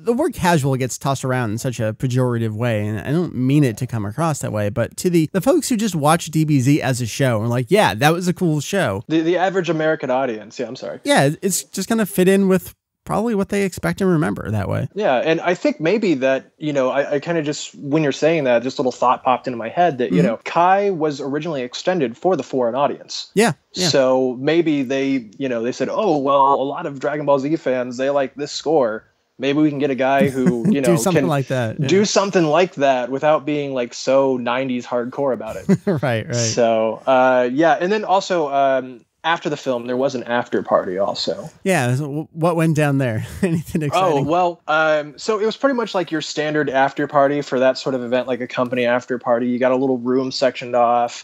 word casual gets tossed around in such a pejorative way. And I don't mean it to come across that way, but to the folks who just watch DBZ as a show and like, yeah, that was a cool show. The average American audience. Yeah, I'm sorry. Yeah, it's just going to fit in with probably what they expect and remember that way. Yeah, and I think maybe that, I kind of just, when you're saying that, just a little thought popped into my head that, Kai was originally extended for the foreign audience. Yeah. So maybe they, they said, oh, well, a lot Dragon Ball Z fans, they like this score. Maybe we can get a guy who, do something like that. Yeah. Do something like that without being like so 90s hardcore about it. Right. So, and then also, after the film, there was an after party also. Yeah, so what went down there? Anything exciting? Oh, well, so it was pretty much like your standard after party for that sort of event, like a company after party. You got a little room sectioned off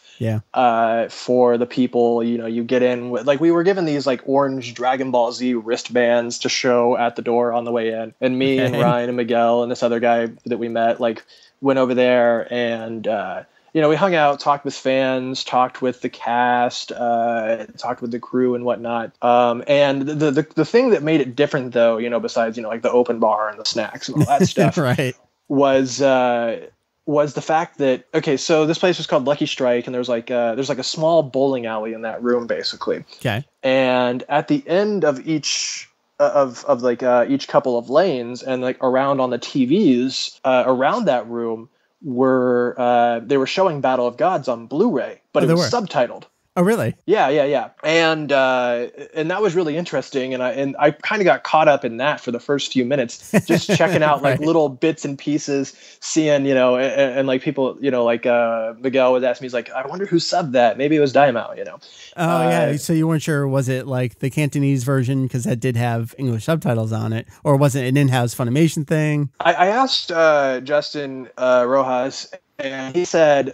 for the people, you get in with, like, we were given these like orange Dragon Ball Z wristbands to show at the door on the way in. And me and Ryan and Miguel and this other guy that we met, like, went over there and, we hung out, talked with fans, talked with the cast, talked with the crew and whatnot. And the thing that made it different, though, besides, like the open bar and the snacks and all that stuff, right, was the fact that, okay, so this place was called Lucky Strike, and there's like a small bowling alley in that room, basically. Okay. And at the end of each each couple of lanes, and like around on the TVs around that room, they were showing Battle of Gods on Blu-ray, but it was subtitled. Oh, really? Yeah. And that was really interesting. And I kind of got caught up in that for the first few minutes, just checking out like little bits and pieces, seeing, and like people, like Miguel would ask me, he's like, I wonder who subbed that. Maybe it was Daimao, Oh, yeah. So you weren't sure, was it like the Cantonese version? Because that did have English subtitles on it. Or was it an in-house Funimation thing? I asked Justin Rojas, and he said,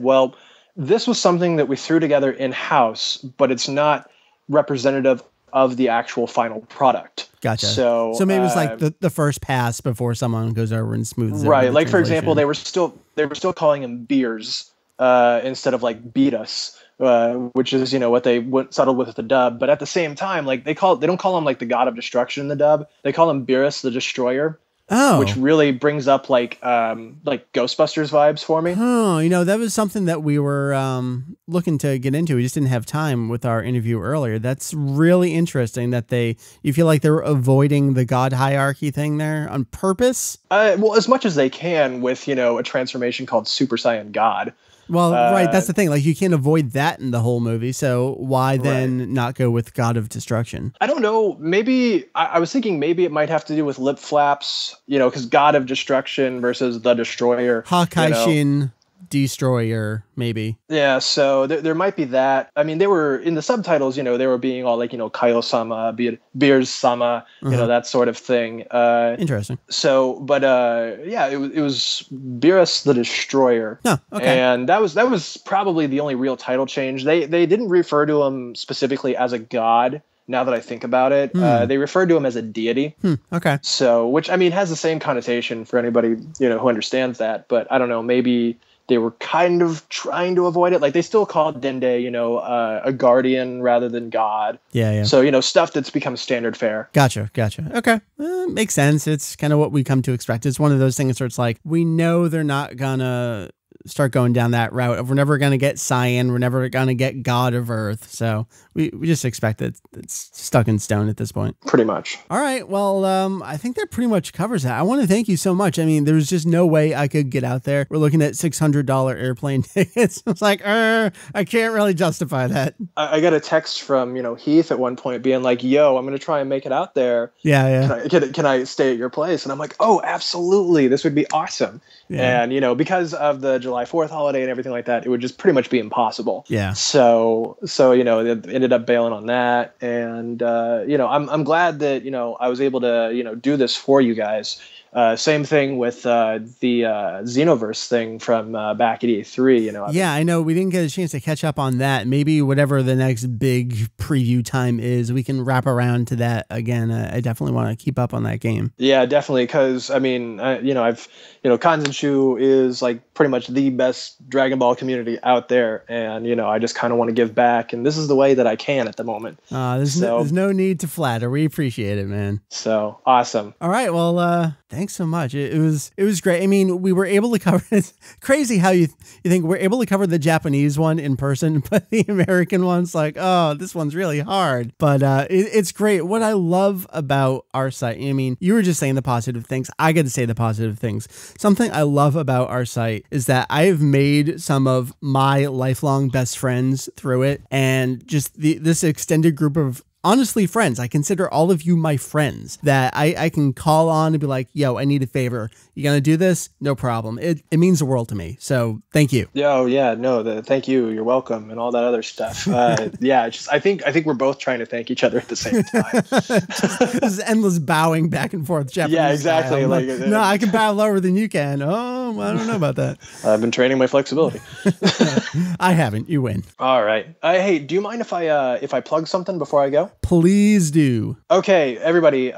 well, this was something that we threw together in-house, but it's not representative of the actual final product. Gotcha. So maybe it was like the first pass before someone goes over and smooths it. Right. Like, for example, they were still calling him Beers instead of like Beat Us, which is, what they settled with the dub. But at the same time, like they don't call him like the God of Destruction in the dub. They call him Beerus the Destroyer. Oh. Which really brings up like Ghostbusters vibes for me. Oh, that was something that we were looking to get into. We just didn't have time with our interview earlier. That's really interesting that you feel like they're avoiding the God hierarchy thing there on purpose. Well, as much as they can with, a transformation called Super Saiyan God. Well, right. That's the thing. Like, you can't avoid that in the whole movie. So why then not go with God of Destruction? I don't know. Maybe I was thinking maybe it might have to do with lip flaps, because God of Destruction versus the Destroyer. Hakaishin Destroyer, maybe. Yeah, so there might be that. I mean, they were in the subtitles, they were being all like, Kaio-sama, Beers-sama, that sort of thing. Interesting. So, but it was Beerus the Destroyer. Oh, okay. And that was probably the only real title change. They didn't refer to him specifically as a god. now that I think about it. They referred to him as a deity. Okay. So, which, I mean, has the same connotation for anybody, who understands that. But I don't know, maybe they were kind of trying to avoid it. Like, they still call Dende, a guardian rather than God. Yeah. So, stuff that's become standard fare. Gotcha. Okay. Makes sense. It's kind of what we come to expect. It's one of those things where it's like, we know they're not gonna start going down that route. We're never going to get Cyan. We're never going to get God of Earth. So we just expect that it's stuck in stone at this point. Pretty much. All right. Well, I think that pretty much covers that. I want to thank you so much. I mean, there's just no way I could get out there. We're looking at $600 airplane tickets. I was like, I can't really justify that. I got a text from, Heath at one point being like, yo, I'm going to try and make it out there. Yeah. Can I stay at your place? And I'm like, oh, absolutely. This would be awesome. Yeah. And, because of the July 4th holiday and everything like that, it would just pretty much be impossible. Yeah. So it ended up bailing on that. And, I'm glad that, I was able to, do this for you guys. Same thing with the Xenoverse thing from back at E3. Yeah, I know we didn't get a chance to catch up on that. Maybe whatever the next big preview time is, we can wrap around to that again. I definitely want to keep up on that game. Yeah, definitely. Because Kanzenshuu is like pretty much the best Dragon Ball community out there, and I just kind of want to give back, and this is the way that I can at the moment. There's no need to flatter. We appreciate it, man. So awesome. All right, well, thanks so much. It was great. I mean, we were able to cover. It's crazy how you think we're able to cover the Japanese one in person, but the American one's like, oh, this one's really hard. But it's great. What I love about our site, I mean, you were just saying the positive things. I got to say the positive things. Something I love about our site is that I've made some of my lifelong best friends through it, and just this extended group of honestly friends. I consider all of you my friends that I can call on and be like, yo, I need a favor. You gonna do this? No problem. It means the world to me. So thank you. Oh yeah, no, thank you. You're welcome, and all that other stuff. I think we're both trying to thank each other at the same time. This endless bowing back and forth. Japanese yeah, exactly. Like, no, I can bow lower than you can. Oh, I don't know about that. I've been training my flexibility. I haven't. You win. All right. Hey, do you mind if I plug something before I go? Please do. Okay, everybody.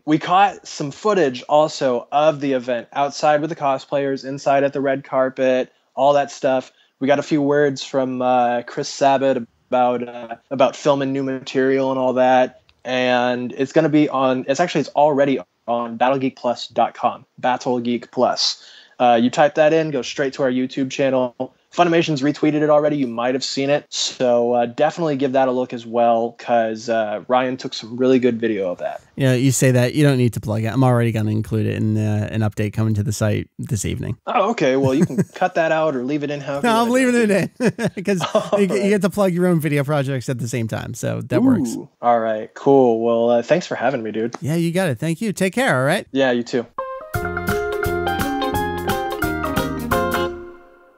We caught some footage also of the event outside with the cosplayers, inside at the red carpet, all that stuff. We got a few words from Chris Sabat about filming new material and all that. And it's going to be it's already on battlegeekplus.com. Battlegeek Plus. You type that in, go straight to our YouTube channel. Funimation's retweeted it already. You might have seen it. So definitely give that a look as well, because Ryan took some really good video of that. Yeah, you say that. You don't need to plug it. I'm already going to include it in an update coming to the site this evening. Oh, okay. Well, you can cut that out or leave it in. No, I'm leaving it in because you get to plug your own video projects at the same time. So that works. All right, cool. Well, thanks for having me, dude. Yeah, you got it. Thank you. Take care. All right. Yeah, you too.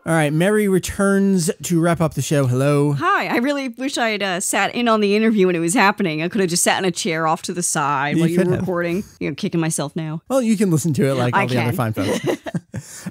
All right, Mary returns to wrap up the show. Hello. Hi. I really wish I had sat in on the interview when it was happening. I could have just sat in a chair off to the side while you were recording. Kicking myself now. Well, you can listen to it like all the other fine folks.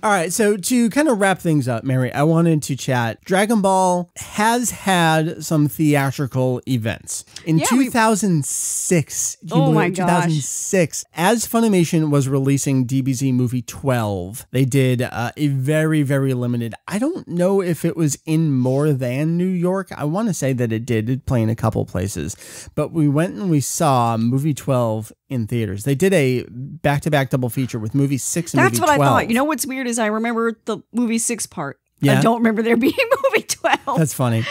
All right, so to kind of wrap things up, Mary, I wanted to chat. Dragon Ball has had some theatrical events. In 2006, oh my gosh. 2006, as Funimation was releasing DBZ Movie 12, they did a very, very limited. I don't know if it was in more than New York. I want to say that it did play in a couple places. But we went and we saw Movie 12 in theaters. They did a back-to-back double feature with Movie 6 and Movie 12. That's what I thought. You know what's weird is I remember the Movie 6 part. Yeah? I don't remember there being Movie 12. That's funny.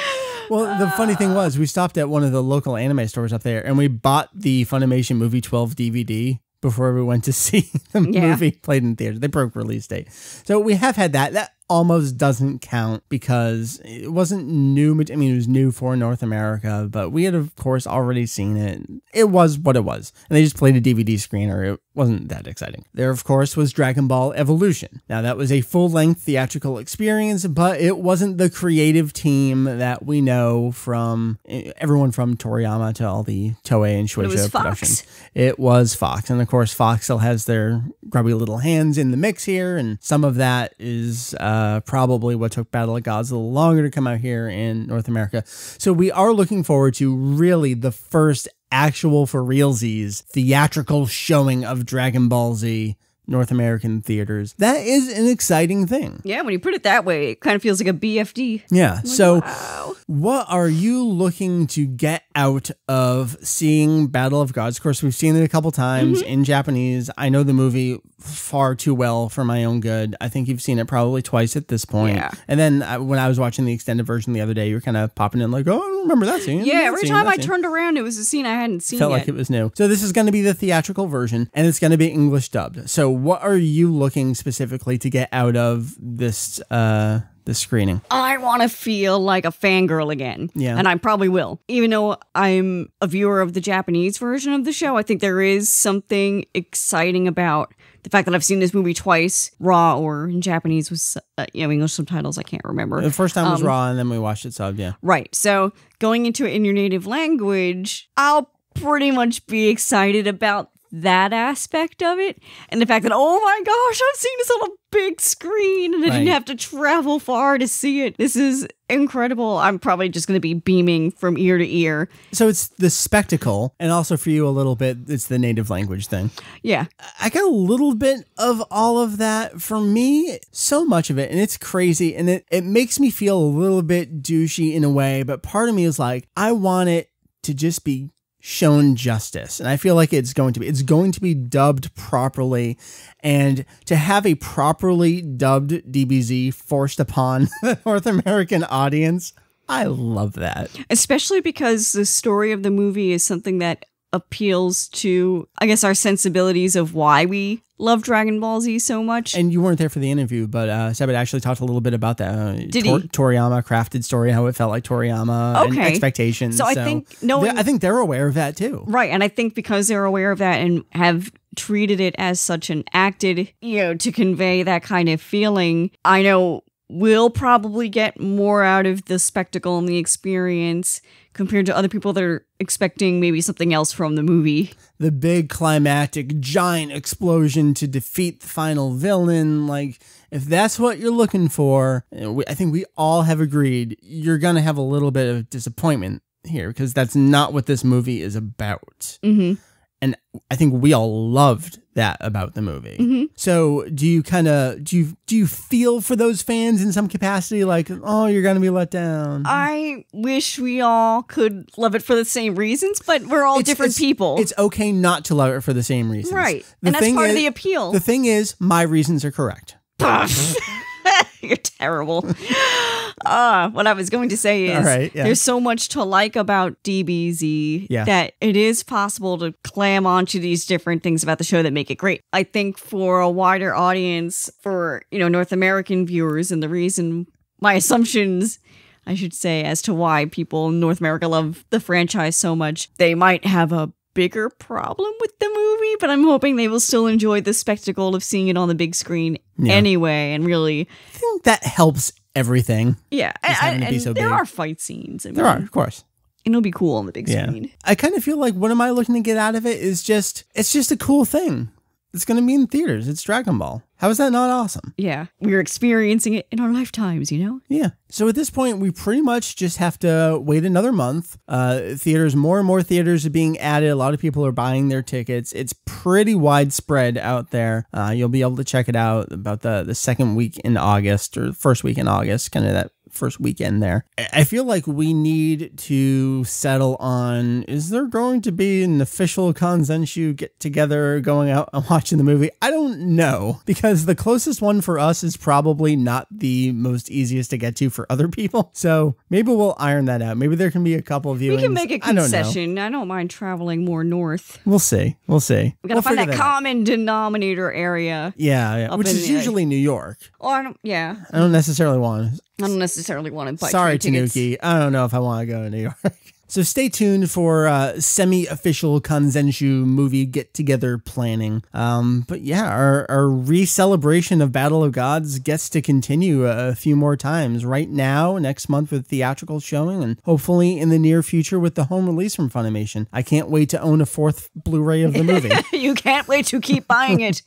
Well, the funny thing was we stopped at one of the local anime stores up there and we bought the Funimation Movie 12 DVD before we went to see the movie played in theaters. They broke release date. So we have had that. That almost doesn't count because it wasn't new. I mean, it was new for North America, but we had, of course, already seen it. It was what it was. And they just played a DVD screener. It wasn't that exciting. There, of course, was Dragon Ball Evolution. Now, that was a full-length theatrical experience, but it wasn't the creative team that we know from everyone from Toriyama to all the Toei and Shueisha productions. It was Fox. And, of course, Fox still has their grubby little hands in the mix here, and some of that is probably what took Battle of Gods a little longer to come out here in North America. So we are looking forward to really the first actual for realsies theatrical showing of Dragon Ball Z North American theaters. That is an exciting thing. Yeah, when you put it that way, it kind of feels like a BFD. Yeah. Like, so wow. What are you looking to get out of seeing Battle of Gods? Of course, we've seen it a couple times in Japanese. I know the movie far too well for my own good. I think you've seen it probably twice at this point. Yeah. And then when I was watching the extended version the other day, you were kind of popping in like, oh, I don't remember that scene. Yeah, every time I turned around, it was a scene I hadn't seen Felt yet. like it was new. So this is going to be the theatrical version, and it's going to be English dubbed. So what are you looking specifically to get out of this screening? I want to feel like a fangirl again. Yeah. And I probably will. Even though I'm a viewer of the Japanese version of the show, I think there is something exciting about the fact that I've seen this movie twice, raw or in Japanese with English subtitles. I can't remember. The first time was raw, and then we watched it subbed, yeah. Right. So going into it in your native language, I'll pretty much be excited about that aspect of it, and the fact that, oh my gosh, I'm seeing this on a big screen and I didn't have to travel far to see it. This is incredible. I'm probably just going to be beaming from ear to ear. So it's the spectacle, and also for you a little bit, it's the native language thing. Yeah. I got a little bit of all of that. For me, so much of it, and it's crazy, and it makes me feel a little bit douchey in a way, but part of me is like, I want it to just be shown justice, and I feel like it's going to be dubbed properly, and to have a properly dubbed DBZ forced upon the North American audience, I love that. Especially because the story of the movie is something that appeals to, I guess, our sensibilities of why we love Dragon Ball Z so much. And you weren't there for the interview, but Sabat actually talked a little bit about that. Did he? Toriyama crafted story, how it felt like Toriyama and expectations. So I think I think they're aware of that too. Right. And I think because they're aware of that and have treated it as such and acted, to convey that kind of feeling, I know we'll probably get more out of the spectacle and the experience compared to other people that are expecting maybe something else from the movie. The big climactic giant explosion to defeat the final villain. Like, if that's what you're looking for, I think we all have agreed you're going to have a little bit of disappointment here, because that's not what this movie is about. Mm-hmm. And I think we all loved that about the movie. Mm-hmm. So do you feel for those fans in some capacity? Like, oh, you're going to be let down. I wish we all could love it for the same reasons, but we're all different people. It's okay not to love it for the same reasons. Right. And that's part of the appeal. The thing is, my reasons are correct. You're terrible. What I was going to say is there's so much to like about DBZ that it is possible to clam onto these different things about the show that make it great. I think for a wider audience, for North American viewers, and the reason, my assumptions, I should say, as to why people in North America love the franchise so much, they might have a bigger problem with the movie, but I'm hoping they will still enjoy the spectacle of seeing it on the big screen anyway, and really, I think that helps everything. Yeah, and there are fight scenes. There are, of course. And it'll be cool on the big screen. I kind of feel like, what am I looking to get out of it is it's just a cool thing. It's going to be in theaters. It's Dragon Ball. How is that not awesome? Yeah. We're experiencing it in our lifetimes, Yeah. So at this point, we pretty much just have to wait another month. More and more theaters are being added. A lot of people are buying their tickets. It's pretty widespread out there. You'll be able to check it out about the second week in August, or first week in August, kind of that first weekend there. I feel like we need to settle on, is there going to be an official Kanzenshuu get together going out and watching the movie? I don't know, because the closest one for us is probably not the most easiest to get to for other people. So maybe we'll iron that out. Maybe there can be a couple of viewings. We can make a concession. I don't mind traveling more north. We'll see. We gotta find that common denominator area. Yeah. Which is usually New York. Oh, I don't necessarily want to buy Sorry, tickets. Tanuki. I don't know if I want to go to New York. So stay tuned for semi-official Kanzenshuu movie get-together planning. But yeah, our re-celebration of Battle of Gods gets to continue a few more times. Right now, next month with theatrical showing, and hopefully in the near future with the home release from Funimation. I can't wait to own a 4th Blu-ray of the movie. You can't wait to keep buying it.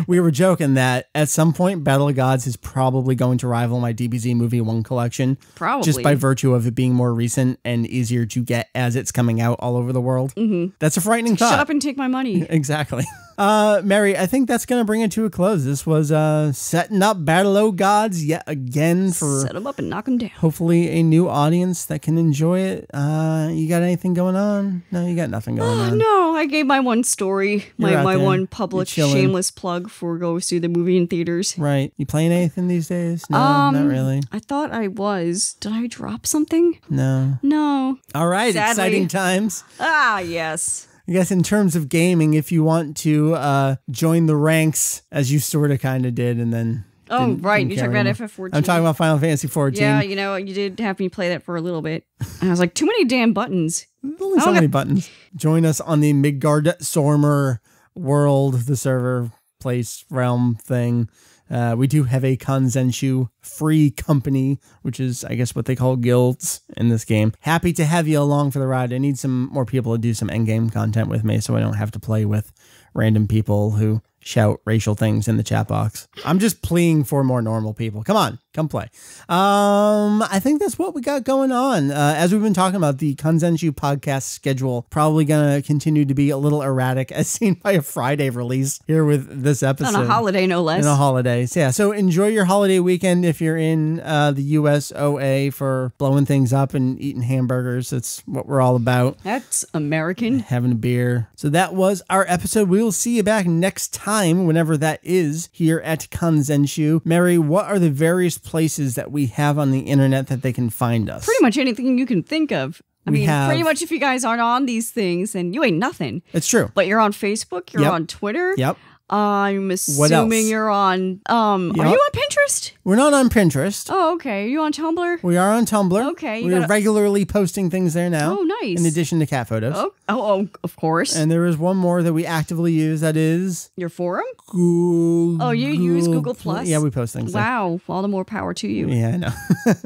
We were joking that at some point, Battle of Gods is probably going to rival my DBZ Movie 1 collection. Probably. Just by virtue of it being more recent and easier easier to get as it's coming out all over the world. That's a frightening thought. Shut up and take my money. Exactly. Mary, I think that's going to bring it to a close. This was setting up Battle O' Gods yet again for set them up and knock them down. Hopefully a new audience that can enjoy it. You got anything going on? No, you got nothing going on. No, I gave my one story, my one public You're chilling. shameless plug for go see the movie in theaters. Right. You playing anything these days? No, not really. I thought I was. Did I drop something? No. No. All right. Sadly. Exciting times. Ah, yes. I guess in terms of gaming, if you want to join the ranks, as you sort of kind of did, and then... Oh, right. You're talking about FF14. I'm talking about Final Fantasy 14. Yeah, you did have me play that for a little bit. And I was like, too many damn buttons. Only so many buttons. Join us on the Midgard Sormer world, the server place realm thing. We do have a Kanzenshuu free company, which is, I guess, what they call guilds in this game. Happy to have you along for the ride. I need some more people to do some endgame content with me so I don't have to play with random people who shout racial things in the chat box. I'm just pleading for more normal people. Come on, come play. I think that's what we got going on. As we've been talking about, the Kanzenshuu podcast schedule probably going to continue to be a little erratic as seen by a Friday release here with this episode. On a holiday, no less. On a holiday. So, yeah, so enjoy your holiday weekend if you're in the US OA for blowing things up and eating hamburgers. That's what we're all about. That's American. Having a beer. So that was our episode. We will see you back next time, whenever that is, here at Kanzenshuu. Mary, what are the various places that we have on the internet that they can find us? Pretty much anything you can think of. I mean, pretty much if you guys aren't on these things, then you ain't nothing. It's true. But you're on Facebook, you're on Twitter. Yep. I'm assuming you're on, are you on Pinterest? We're not on Pinterest. Oh, okay. Are you on Tumblr? We are on Tumblr. Okay. We're regularly posting things there now. Oh, nice. In addition to cat photos. Oh, of course. And there is one more that we actively use, that is... Your forum? Google. Oh, you use Google Plus? Yeah, we post things there. Wow. All the more power to you. Yeah, I know.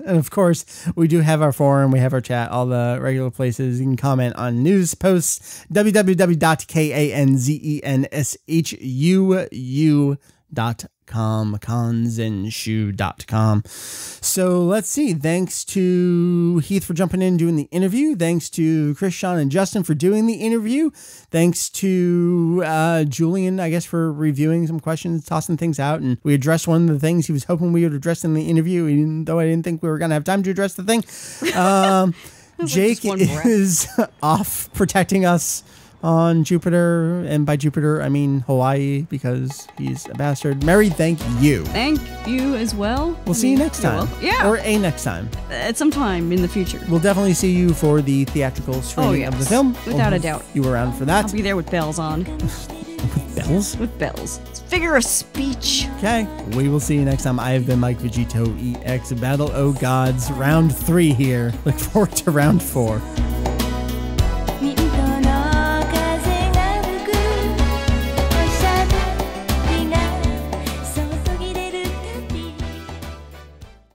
And of course, we do have our forum. We have our chat, all the regular places. You can comment on news posts. Kanzenshuu.com. So let's see. Thanks to Heath for jumping in and doing the interview. Thanks to Chris, Sean, and Justin for doing the interview. Thanks to Julian, I guess, for reviewing some questions, tossing things out. And we addressed one of the things he was hoping we would address in the interview, even though I didn't think we were going to have time to address the thing. Jake is off protecting us on Jupiter, and by Jupiter I mean Hawaii, because he's a bastard. Mary, thank you. Thank you as well. We'll see you next time. Yeah. Or a next time. At some time in the future. We'll definitely see you for the theatrical screening of the film. Without a doubt. You were around for that. I'll be there with bells on. With bells? With bells. It's figure of speech. Okay. We will see you next time. I have been Mike Vegito EX, Battle O' Gods, round 3 here. Look forward to round 4. Meet